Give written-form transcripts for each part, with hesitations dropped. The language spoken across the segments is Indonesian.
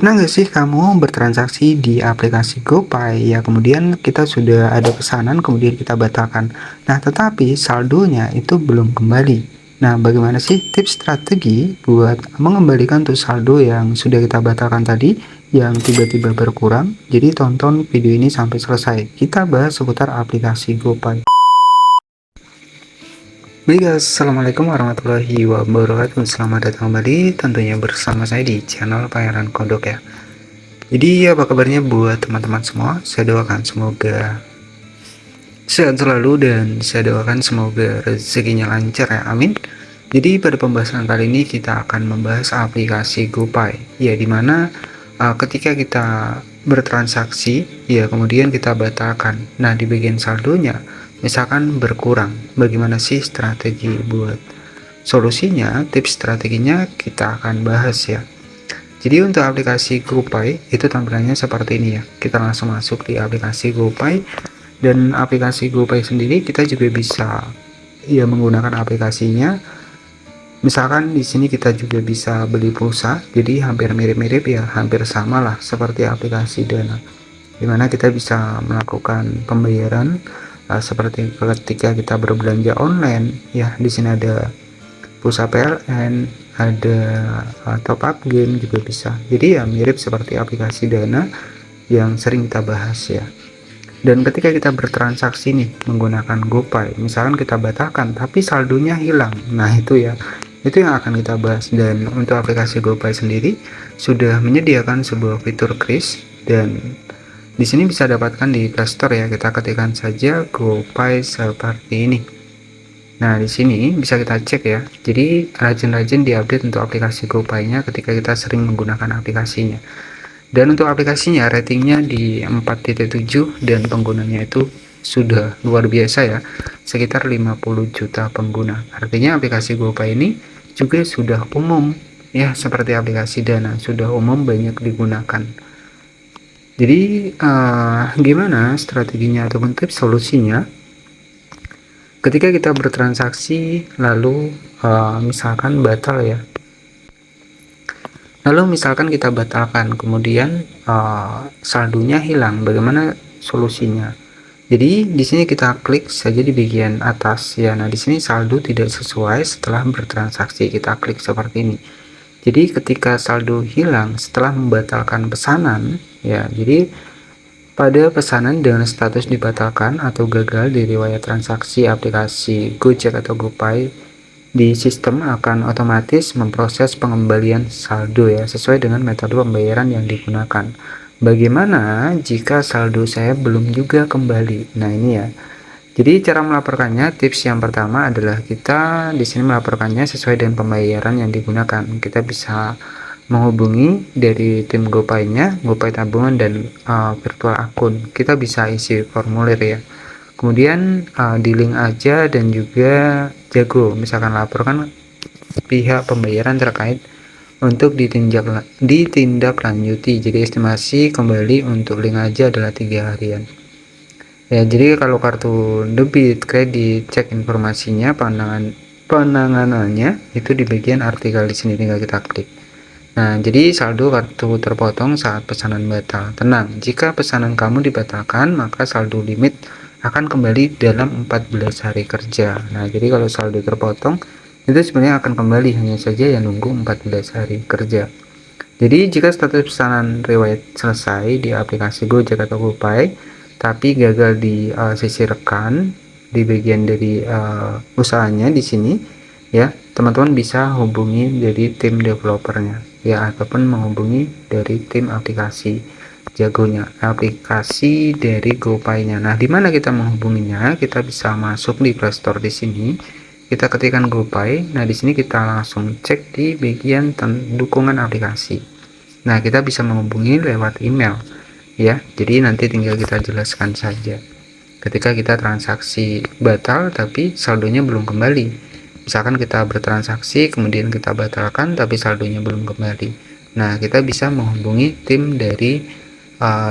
Pernah nggak sih kamu bertransaksi di aplikasi GoPay, ya kemudian kita sudah ada pesanan kemudian kita batalkan. Nah, tetapi saldonya itu belum kembali. Nah, bagaimana sih tips strategi buat mengembalikan tuh saldo yang sudah kita batalkan tadi yang tiba-tiba berkurang? Jadi tonton video ini sampai selesai. Kita bahas seputar aplikasi GoPay. Baik guys, assalamualaikum warahmatullahi wabarakatuh. Selamat datang kembali tentunya bersama saya di channel Pangeran Kodok ya. Jadi apa kabarnya buat teman-teman semua? Saya doakan semoga sehat selalu dan saya doakan semoga rezekinya lancar ya, amin. Jadi pada pembahasan kali ini kita akan membahas aplikasi GoPay ya, dimana ketika kita bertransaksi ya kemudian kita batalkan. Nah, di bagian saldonya misalkan berkurang, bagaimana sih strategi buat solusinya? Tips strateginya kita akan bahas ya. Jadi untuk aplikasi GoPay itu tampilannya seperti ini ya. Kita langsung masuk di aplikasi GoPay, dan aplikasi GoPay sendiri kita juga bisa ya menggunakan aplikasinya. Misalkan di sini kita juga bisa beli pulsa, jadi hampir mirip-mirip ya, hampir sama lah seperti aplikasi Dana. Dimana kita bisa melakukan pembayaran seperti ketika kita berbelanja online ya. Di sini ada pulsa PLN, ada top up game juga bisa. Jadi ya mirip seperti aplikasi Dana yang sering kita bahas ya. Dan ketika kita bertransaksi nih menggunakan GoPay, misalkan kita batalkan tapi saldonya hilang, nah itu ya, itu yang akan kita bahas. Dan untuk aplikasi GoPay sendiri sudah menyediakan sebuah fitur kris, dan di sini bisa dapatkan di Play Store ya. Kita ketikkan saja GoPay seperti ini. Nah, di sini bisa kita cek ya. Jadi rajin-rajin diupdate untuk aplikasi GoPay-nya ketika kita sering menggunakan aplikasinya. Dan untuk aplikasinya ratingnya di 4.7 dan penggunanya itu sudah luar biasa ya. Sekitar 50 juta pengguna. Artinya aplikasi GoPay ini juga sudah umum ya, seperti aplikasi Dana, sudah umum banyak digunakan. Jadi gimana strateginya ataupun tips solusinya? Ketika kita bertransaksi lalu misalkan batal ya, lalu misalkan kita batalkan kemudian saldonya hilang, bagaimana solusinya? Jadi di sini kita klik saja di bagian atas ya. Nah, di sini saldo tidak sesuai setelah bertransaksi, kita klik seperti ini. Jadi ketika saldo hilang setelah membatalkan pesanan ya, jadi pada pesanan dengan status dibatalkan atau gagal di riwayat transaksi aplikasi Gojek atau GoPay, di sistem akan otomatis memproses pengembalian saldo ya, sesuai dengan metode pembayaran yang digunakan. Bagaimana jika saldo saya belum juga kembali? Nah, ini ya. Jadi cara melaporkannya, tips yang pertama adalah kita di sini melaporkannya sesuai dengan pembayaran yang digunakan. Kita bisa menghubungi dari tim GoPay-nya, GoPay tabungan dan virtual akun. Kita bisa isi formulir ya. Kemudian di link aja dan juga jago, misalkan laporkan pihak pembayaran terkait untuk ditindaklanjuti. Jadi estimasi kembali untuk link aja adalah 3 harian ya. Jadi kalau kartu debit, kredit, cek informasinya, penanganannya itu di bagian artikel di sini, tinggal kita klik. Nah, jadi saldo kartu terpotong saat pesanan batal. Tenang, jika pesanan kamu dibatalkan, maka saldo limit akan kembali dalam 14 hari kerja. Nah, jadi kalau saldo terpotong itu sebenarnya akan kembali, hanya saja ya nunggu 14 hari kerja. Jadi jika status pesanan riwayat selesai di aplikasi Gojek atau GoPay tapi gagal di sisi rekan di bagian dari usahanya di sini ya, teman-teman bisa hubungi dari tim developernya ya, ataupun menghubungi dari tim aplikasi jagonya, aplikasi dari GoPay-nya. Nah, di mana kita menghubunginya? Kita bisa masuk di Play Store di sini. Kita ketikkan GoPay. Nah, di sini kita langsung cek di bagian dukungan aplikasi. Nah, kita bisa menghubungi lewat email ya. Jadi nanti tinggal kita jelaskan saja. Ketika kita transaksi batal tapi saldonya belum kembali. Misalkan kita bertransaksi kemudian kita batalkan tapi saldonya belum kembali. Nah, kita bisa menghubungi tim dari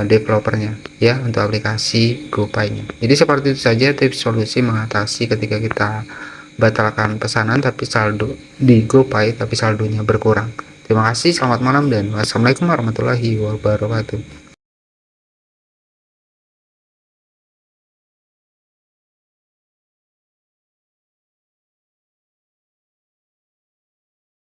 developernya ya untuk aplikasi GoPay-nya. Jadi seperti itu saja tips solusi mengatasi ketika kita batalkan pesanan tapi saldo di GoPay tapi saldonya berkurang. Terima kasih, selamat malam, dan wassalamualaikum warahmatullahi wabarakatuh.